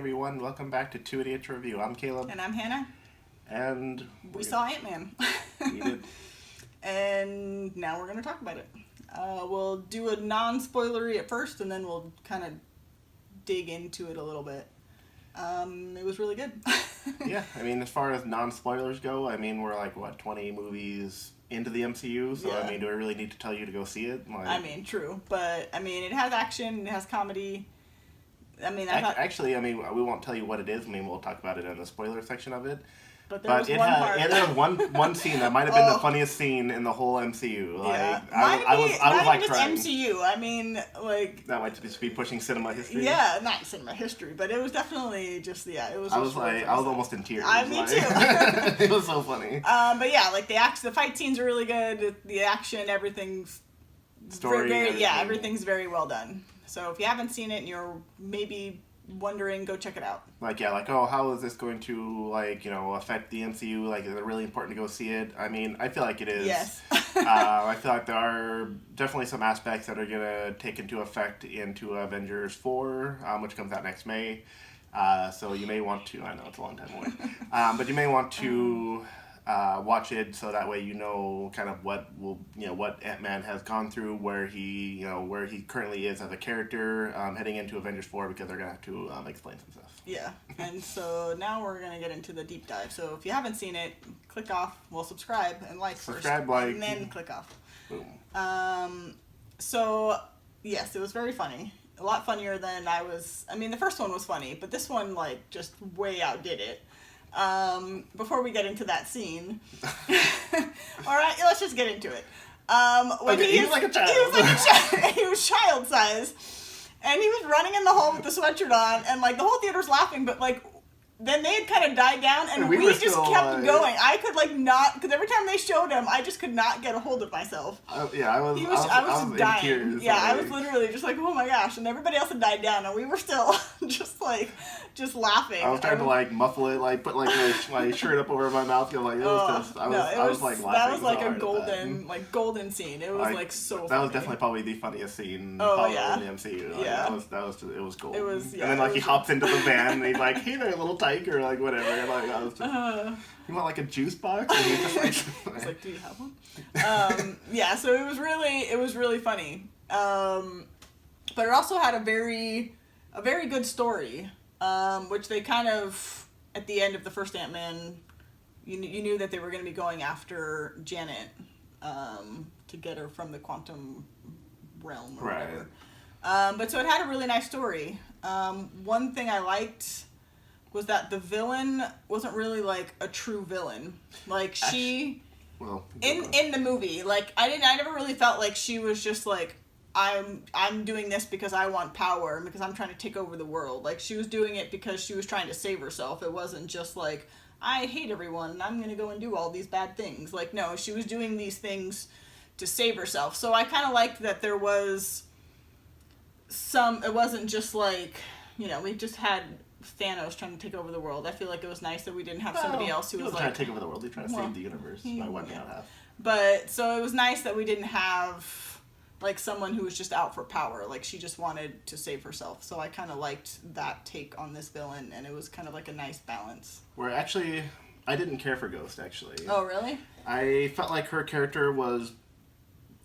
everyone, welcome back to Two Idiots Review. I'm Caleb. And I'm Hannah. And we saw Ant-Man. We did. And now we're going to talk about it. We'll do a non-spoilery at first, and then we'll kind of dig into it a little bit. It was really good. Yeah, I mean, as far as non-spoilers go, I mean, we're like, 20 movies into the MCU, so, yeah. I mean, do I really need to tell you to go see it? I mean, true, but, I mean, it has action, it has comedy. I mean, Actually, we won't tell you what it is. I mean, we'll talk about it in the spoiler section of it. But there was one part. It had one scene that might have been the funniest scene in the whole MCU. Like, yeah. I was like crying. MCU. I mean, like... That might just be pushing cinema history. Yeah, not cinema history, but it was definitely just, it was... I was almost in tears. Me too. It was so funny. But yeah, like the fight scenes are really good. The action, everything's... everything's very well done. So if you haven't seen it and you're maybe wondering, go check it out. How is this going to, affect the MCU? Like, is it really important to go see it? I mean, I feel like it is. Yes. I feel like there are definitely some aspects that are going to take into effect into Avengers 4, which comes out next May. So you may want to, I know it's a long time away, but you may want to watch it so that way you know kind of what Ant-Man has gone through, where he currently is as a character heading into Avengers 4, because they're gonna have to explain some stuff. Yeah, and so now we're gonna get into the deep dive. So if you haven't seen it, click off. Well, subscribe and subscribe, first, and then click off. Boom. So yes, it was very funny. A lot funnier than the first one was funny, but this one just way outdid it. Before we get into that scene, all right, let's just get into it. He was like a child. He was child size, and he was running in the hall with the sweatshirt on, and the whole theater's laughing, but then they had kind of died down, and we just kept going. I could not, because every time they showed him, I just could not get a hold of myself. I was dying. In tears. Yeah, I was literally just oh my gosh, and everybody else had died down, and we were still just laughing. I was trying to muffle it, put my shirt up over my mouth. I was laughing. That was a golden scene. It was so funny. That was definitely probably the funniest scene in the MCU. It was gold. It was, and then he hops into the van and he's like, "Hey there, little tiger," or whatever. And I was just, you want a juice box? And he's just I was do you have one? So it was really funny. But it also had a very good story. Which they kind of, at the end of the first Ant-Man, you knew that they were going to be going after Janet to get her from the quantum realm or whatever. But so it had a really nice story. One thing I liked was that the villain wasn't really a true villain. In the movie, I never really felt like she was just I'm doing this because I want power and because I'm trying to take over the world. She was doing it because she was trying to save herself. It wasn't just I hate everyone and I'm going to go and do all these bad things. No, she was doing these things to save herself. So I kind of liked that there was it wasn't just we just had Thanos trying to take over the world. I feel like it was nice that we didn't have somebody else who was trying to take over the world. He's trying to save the universe by wiping out half. But so it was nice that we didn't have someone who was just out for power. She just wanted to save herself. So I kind of liked that take on this villain, and it was kind of a nice balance. Where actually, I didn't care for Ghost, actually. Oh, really? I felt like her character was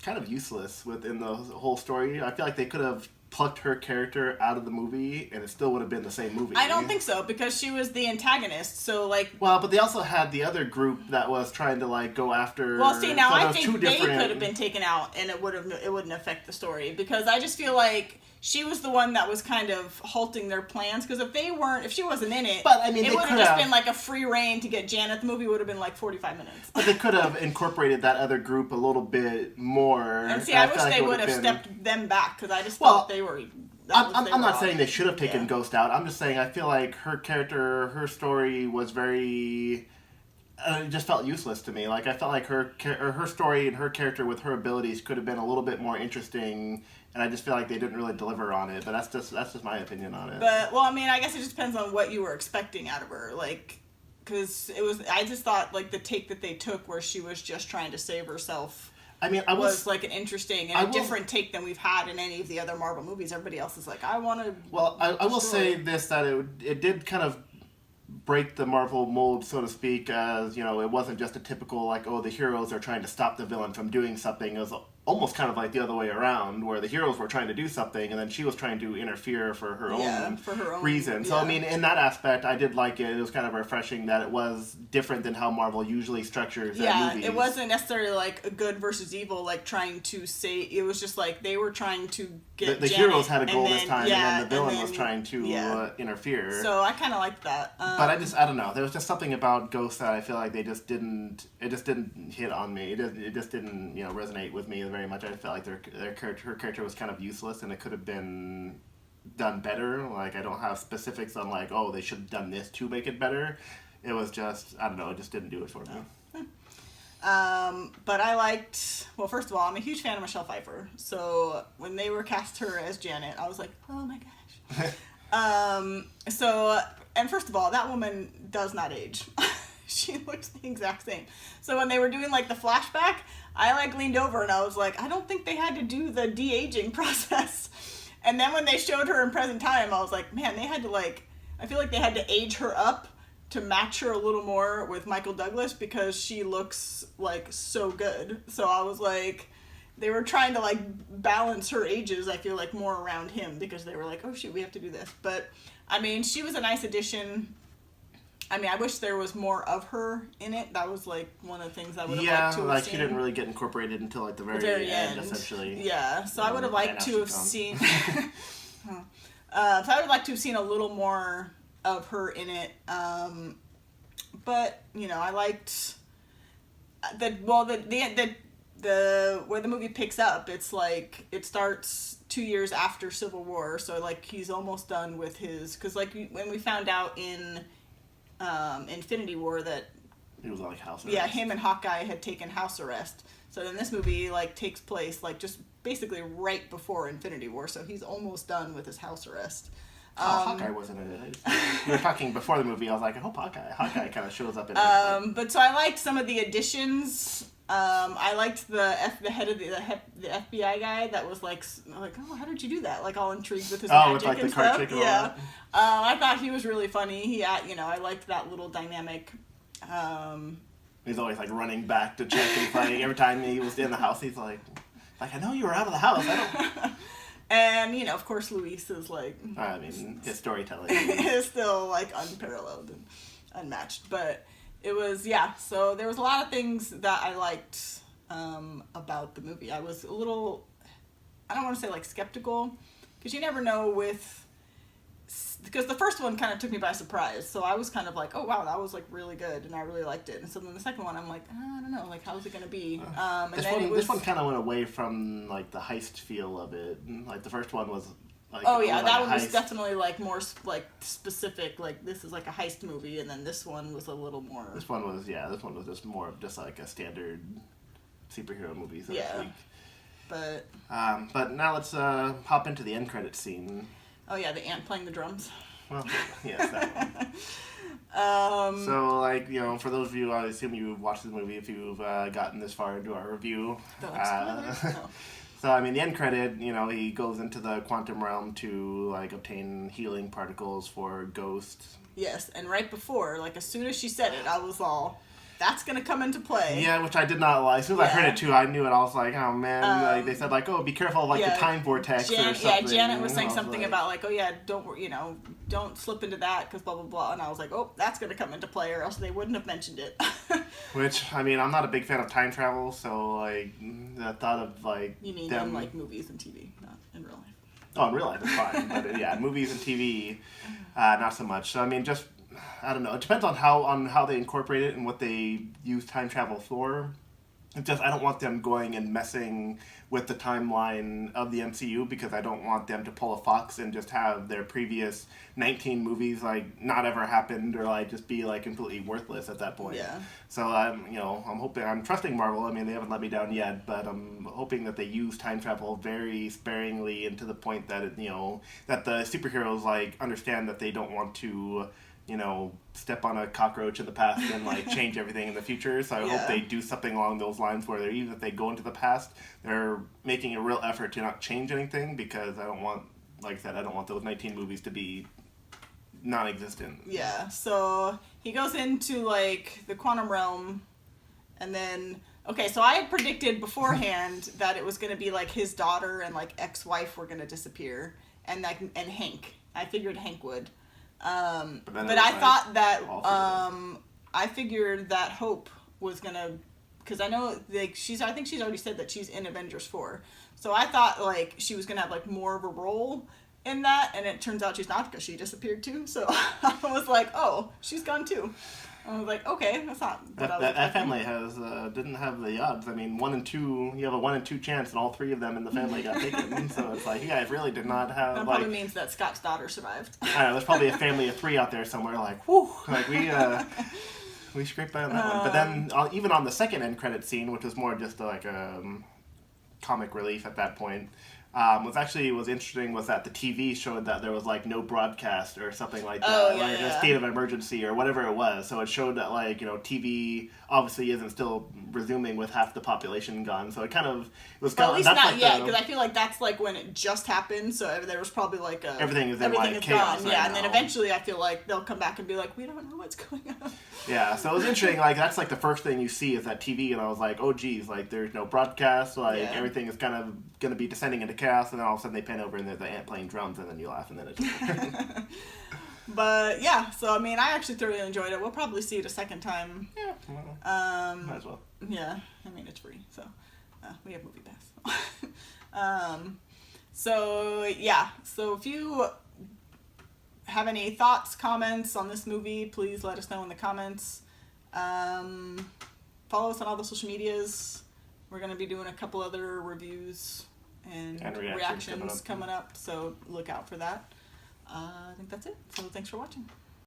kind of useless within the whole story. I feel like they could have plucked her character out of the movie and it still would have been the same movie. I don't think so, because she was the antagonist, so Well, but they also had the other group that was trying to go after... Well, see, now I think they could have been taken out and it wouldn't affect the story, because I just feel like she was the one that was kind of halting their plans, because if she wasn't in it, but, it would have just been a free reign to get Janet. The movie would have been 45 minutes. But they could have incorporated that other group a little bit more. And see, I wish they would have stepped them back, because I just thought they were... I'm not saying they should have taken Ghost out. I'm just saying I feel like her character, her story was very... it just felt useless to me. I felt like her story and her character with her abilities could have been a little bit more interesting, and I just feel like they didn't really deliver on it. But that's just my opinion on it. But I guess it just depends on what you were expecting out of her. Because I just thought the take that they took, where she was just trying to save herself I mean, was like an interesting and different take than we've had in any of the other Marvel movies. Everybody else is like, I want to. Well, I will say this, that it did kind of break the Marvel mold, so to speak, as, you know, it wasn't just a typical, like, oh, the heroes are trying to stop the villain from doing something. It was almost kind of like the other way around, where the heroes were trying to do something, and then she was trying to interfere for her own reason. So, I mean, in that aspect, I did like it. It was kind of refreshing that it was different than how Marvel usually structures their movies. Yeah, it wasn't necessarily like a good versus evil, like trying to say, it was just like they were trying to get the Janet, heroes had a goal this time, and then the villain was trying to interfere. So I kind of liked that. But I don't know. There was just something about Ghost that I feel like it just didn't hit on me. It just didn't, you know, resonate with me very much. I felt like her character was kind of useless, and it could have been done better. Like, I don't have specifics on, like, oh, they should have done this to make it better. It was just, I don't know, it just didn't do it for me. But I liked, well, first of all, I'm a huge fan of Michelle Pfeiffer. So when they were cast her as Janet, I was like, oh my gosh. And first of all, that woman does not age. She looks the exact same. So when they were doing like the flashback, I like leaned over and I was like, I don't think they had to do the de-aging process. And then when they showed her in present time, I was like, man, they had to like, I feel like they had to age her up to match her a little more with Michael Douglas, because she looks like so good. So I was like, they were trying to like balance her ages, I feel like, more around him, because they were like, oh shoot, we have to do this. But I mean, she was a nice addition. I mean, I wish there was more of her in it. That was like one of the things I would have liked to have seen. She didn't really get incorporated until like the very end, essentially. Yeah, so I would have liked to have seen. So I would have liked to have seen a little more of her in it. But you know, I liked that. Well, the where the movie picks up, it's like it starts 2 years after Civil War, so like he's almost done with his, because like when we found out in Infinity War that he was on like house arrest. Yeah, him and Hawkeye had taken house arrest. So then this movie like takes place like just basically right before Infinity War, so he's almost done with his house arrest. Hawkeye wasn't in it. We were talking before the movie. I was like, I hope Hawkeye kind of shows up in it. But so I liked some of the additions. I liked the head of the FBI guy that was like, oh, how did you do that? Like all intrigued with his magic with like and the card stuff. trick and Yeah. all that. I thought he was really funny. He, I liked that little dynamic. He's always like running back to check and fighting. Every time he was in the house, he's like, I know you were out of the house. I don't. And, you know, of course, Luis is like... I mean, his storytelling is still, like, unparalleled and unmatched. But it was, yeah, so there was a lot of things that I liked about the movie. I was a little, I don't want to say, like, skeptical, because you never know with... Because the first one kind of took me by surprise, so I was kind of like, oh, wow, that was, like, really good, and I really liked it. And so then the second one, I'm like, I don't know, like, how's it going to be? This one kind of went away from, like, the heist feel of it. Like, the first one was, like... Oh, yeah, like that one was definitely, like, more, like, specific, like, this is, like, a heist movie, and then this one was a little more... This one was just more of just, like, a standard superhero movie, so to speak. But now let's hop into the end credits scene. Oh, yeah, the ant playing the drums. Well, yes, that one. So, like, you know, for those of you, I assume you've watched the movie if you've gotten this far into our review. So, I mean, the end credit, you know, he goes into the quantum realm to, like, obtain healing particles for Ghost. Yes, and right before, like, as soon as she said it, I was all... That's going to come into play. Yeah, which I did not like. As soon as I heard it, too, I knew it. I was like, oh, man. Like, they said, like, oh, be careful of, like, the time vortex or something. Yeah, Janet was saying something about, like, oh, yeah, don't slip into that, because blah, blah, blah. And I was like, oh, that's going to come into play, or else they wouldn't have mentioned it. Which, I mean, I'm not a big fan of time travel, so, like, the thought of, like... You mean in, like, movies and TV, not in real life. Oh, in real life, it's fine. But, yeah, movies and TV, not so much. So, I mean, just... I don't know. It depends on how they incorporate it and what they use time travel for. It's just I don't want them going and messing with the timeline of the MCU, because I don't want them to pull a Fox and just have their previous 19 movies like not ever happened, or like just be like completely worthless at that point. Yeah. So I'm trusting Marvel. I mean, they haven't let me down yet, but I'm hoping that they use time travel very sparingly, and to the point that that the superheroes like understand that they don't want to step on a cockroach in the past and like change everything in the future. So I hope they do something along those lines where even if they go into the past, they're making a real effort to not change anything, because I don't want, like I said, I don't want those 19 movies to be non-existent. Yeah, so he goes into like the quantum realm, and then so I had predicted beforehand that it was going to be like his daughter and like ex-wife were going to disappear, and Hank. I figured Hank would. But I thought that I figured that Hope was gonna, because I know like I think she's already said that she's in Avengers 4. So I thought like she was gonna have like more of a role in that, and it turns out she's not, because she disappeared too. So I was like, oh, she's gone too. I was like, okay, that's not what I was that family didn't have the odds. I mean, 1 in 2, you have a 1 in 2 chance, and all 3 of them in the family got taken. So it's like, you guys really did not have. That probably means that Scott's daughter survived. I don't know, there's probably a family of 3 out there somewhere. Like, whew, like we scraped by on that one. But then even on the second end credit scene, which was more just like a comic relief at that point. Was interesting was that the TV showed that there was like no broadcast or something like that, like a state of emergency or whatever it was. So it showed that like TV obviously isn't still resuming with half the population gone. So it kind of was kind of, at least not yet, because I feel like that's like when it just happened. So there was probably like everything is chaos gone, and then eventually I feel like they'll come back and be like, we don't know what's going on. Yeah, so it was interesting. Like that's like the first thing you see is that TV, and I was like, oh geez, like there's no broadcast, like everything is kind of going to be descending into chaos, and then all of a sudden they pan over and there's the ant playing drums, and then you laugh, and then it's But yeah, so I mean, I actually thoroughly enjoyed it. We'll probably see it a second time. Yeah, well, might as well. Yeah, I mean it's free, so we have Movie Pass. So yeah, so if you have any thoughts, comments on this movie, please let us know in the comments. Follow us on all the social medias. We're going to be doing a couple other reviews and reactions coming up, so look out for that. I think that's it. So thanks for watching.